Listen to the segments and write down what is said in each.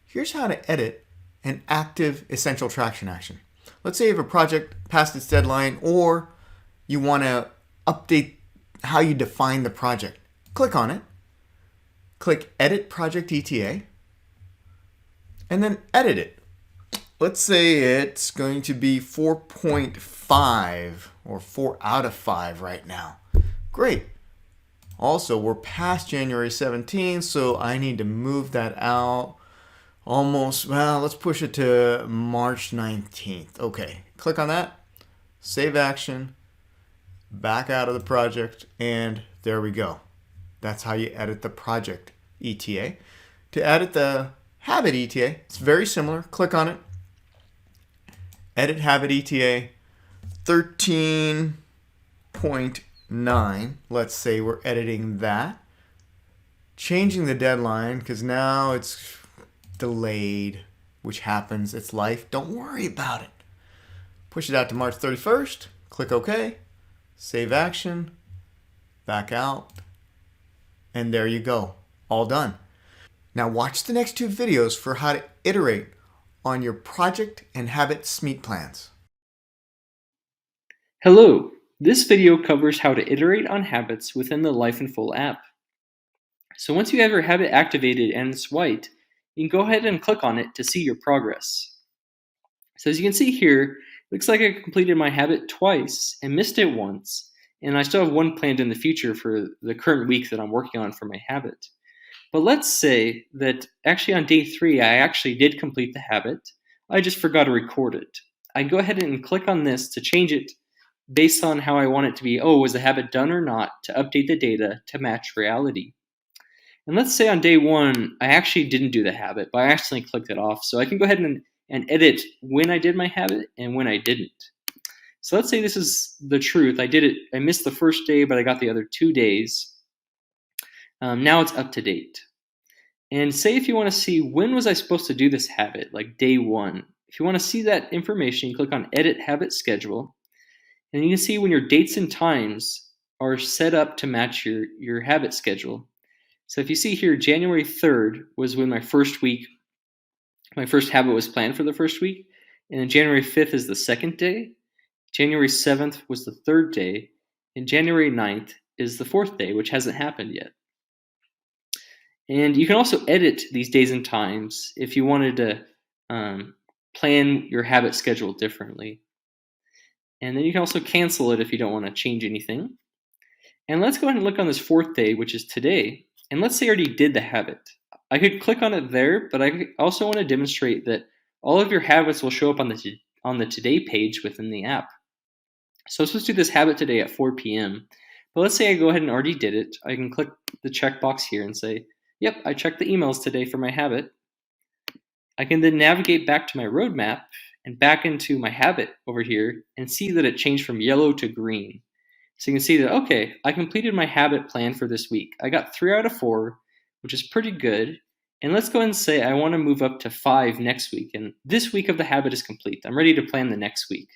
Here's how to edit an active essential traction action. Let's say you have a project past its deadline or you want to update how you define the project. Click on it, click Edit Project ETA, and then edit it. Let's say it's going to be 4.5 or 4 out of 5 right now. Great. Also, we're past January 17th, so I need to move that out almost, well, let's push it to March 19th. Okay, click on that, save action, back out of the project, and there we go. That's how you edit the project ETA. To edit the habit ETA, it's very similar. Click on it, edit habit ETA 13.9. Let's say we're editing that. Changing the deadline because now it's delayed, which happens. It's life. Don't worry about it. Push it out to March 31st. Click OK. Save action. Back out. And there you go. All done. Now watch the next two videos for how to iterate on your project and habit SMEAT plans. Hello, this video covers how to iterate on habits within the Life in Full app. So once you have your habit activated and it's white, you can go ahead and click on it to see your progress. So as you can see here, it looks like I completed my habit twice and missed it once, and I still have one planned in the future for the current week that I'm working on for my habit. But let's say that actually on day 3, I actually did complete the habit. I just forgot to record it. I go ahead and click on this to change it based on how I want it to be. Oh, was the habit done or not, to update the data to match reality. And let's say on day 1, I actually didn't do the habit, but I accidentally clicked it off. So I can go ahead and edit when I did my habit and when I didn't. So let's say this is the truth. I did it. I missed the first day, but I got the other 2 days. Now it's up to date. And say if you want to see when was I supposed to do this habit, like day 1. If you want to see that information, you click on Edit Habit Schedule. And you can see when your dates and times are set up to match your habit schedule. So if you see here, January 3rd was when my first habit was planned for the first week. And then January 5th is the second day. January 7th was the third day. And January 9th is the fourth day, which hasn't happened yet. And you can also edit these days and times if you wanted to plan your habit schedule differently. And then you can also cancel it if you don't want to change anything. And let's go ahead and look on this fourth day, which is today. And let's say I already did the habit. I could click on it there, but I also want to demonstrate that all of your habits will show up on the today page within the app. So let's just do this habit today at 4 p.m. But let's say I go ahead and already did it. I can click the checkbox here and say, yep, I checked the emails today for my habit. I can then navigate back to my roadmap and back into my habit over here and see that it changed from yellow to green. So you can see that, okay, I completed my habit plan for this week. I got 3 out of 4, which is pretty good. And let's go ahead and say I want to move up to 5 next week. And this week of the habit is complete. I'm ready to plan the next week.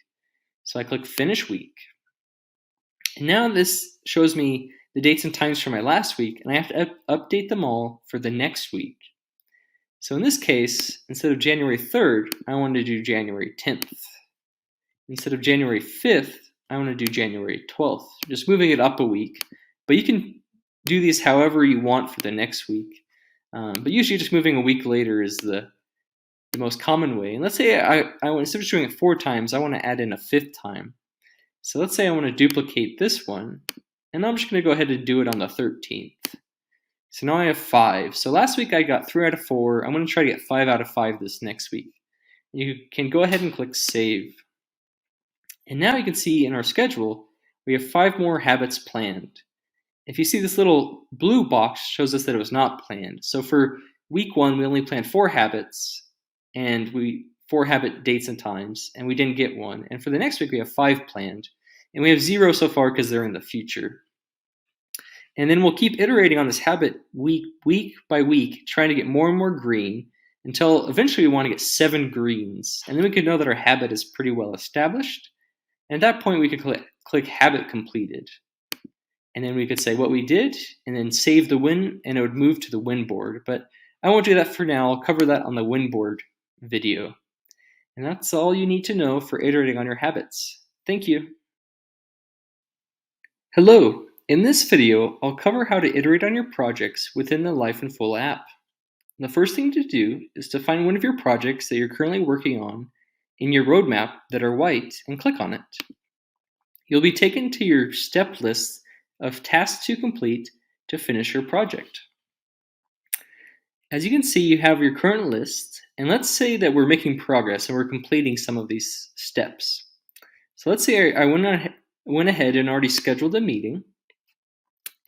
So I click Finish Week. And now this shows me the dates and times for my last week, and I have to update them all for the next week. So in this case, instead of January 3rd, I want to do January 10th. Instead of January 5th, I want to do January 12th, just moving it up a week. But you can do these however you want for the next week. But usually just moving a week later is the most common way. And let's say instead of doing it 4 times, I want to add in a 5th time. So let's say I want to duplicate this one, and I'm just going to go ahead and do it on the 13th. So now I have 5. So last week I got 3 out of 4. I'm going to try to get 5 out of 5 this next week. You can go ahead and click Save. And now you can see in our schedule, we have 5 more habits planned. If you see this little blue box shows us that it was not planned. So for week 1, we only planned 4 habits, and 4 habit dates and times, and we didn't get 1. And for the next week, we have 5 planned, and we have 0 so far because they're in the future. And then we'll keep iterating on this habit week by week, trying to get more and more green until eventually we want to get 7 greens. And then we can know that our habit is pretty well established. And at that point, we could click Habit Completed. And then we could say what we did, and then save the win, and it would move to the win board. But I won't do that for now. I'll cover that on the Winboard video. And that's all you need to know for iterating on your habits. Thank you. Hello. In this video, I'll cover how to iterate on your projects within the Life in Full app. The first thing to do is to find one of your projects that you're currently working on in your roadmap that are white and click on it. You'll be taken to your step list of tasks to complete to finish your project. As you can see, you have your current list, and let's say that we're making progress and we're completing some of these steps. So let's say I went ahead and already scheduled a meeting,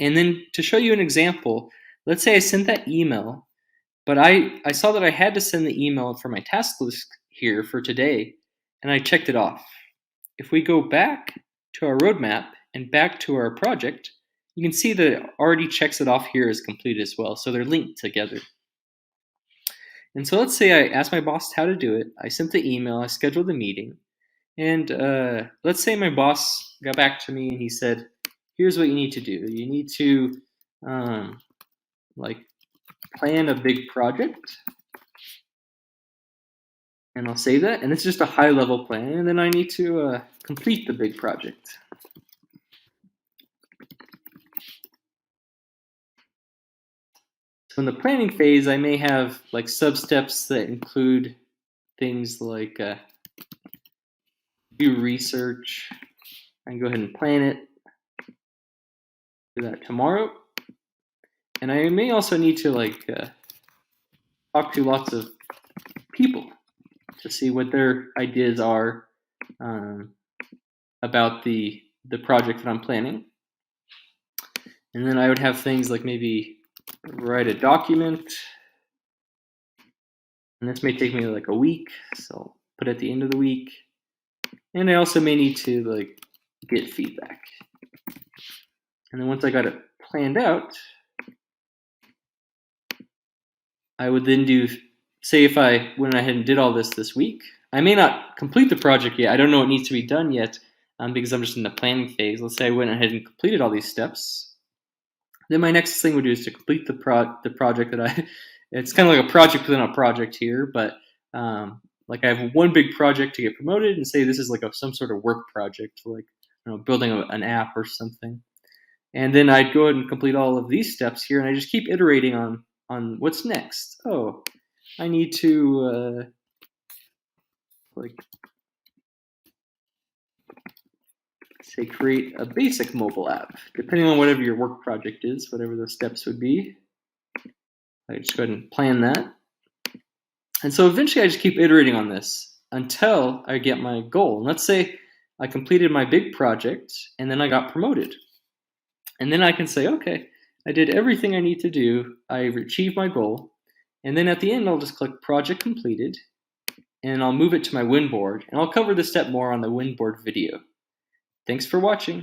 and then to show you an example, let's say I sent that email, but I saw that I had to send the email for my task list here for today, and I checked it off. If we go back to our roadmap and back to our project, you can see that it already checks it off here as complete as well, so they're linked together. And so let's say I asked my boss how to do it. I sent the email, I scheduled the meeting, and let's say my boss got back to me and he said, here's what you need to do. You need to plan a big project, and I'll save that, and it's just a high-level plan, and then I need to complete the big project. So in the planning phase, I may have like sub-steps that include things like do research. I can go ahead and plan it. Do that tomorrow. And I may also need to talk to lots of people to see what their ideas are about the project that I'm planning. And then I would have things like maybe write a document, and this may take me like a week, so I'll put it at the end of the week. And I also may need to get feedback. And then once I got it planned out, I would then say if I went ahead and did all this week, I may not complete the project yet. I don't know what needs to be done yet because I'm just in the planning phase. Let's say I went ahead and completed all these steps. Then my next thing would do is to complete the project that it's kind of like a project within a project here, but I have one big project to get promoted, and say this is like some sort of work project, like building an app or something. And then I'd go ahead and complete all of these steps here, and I just keep iterating on what's next. Oh, I need to say create a basic mobile app, depending on whatever your work project is, whatever the steps would be. I just go ahead and plan that. And so eventually I just keep iterating on this until I get my goal. And let's say I completed my big project and then I got promoted. And then I can say, okay, I did everything I need to do. I achieved my goal. And then at the end, I'll just click project completed, and I'll move it to my Winboard. And I'll cover this step more on the Winboard video. Thanks for watching.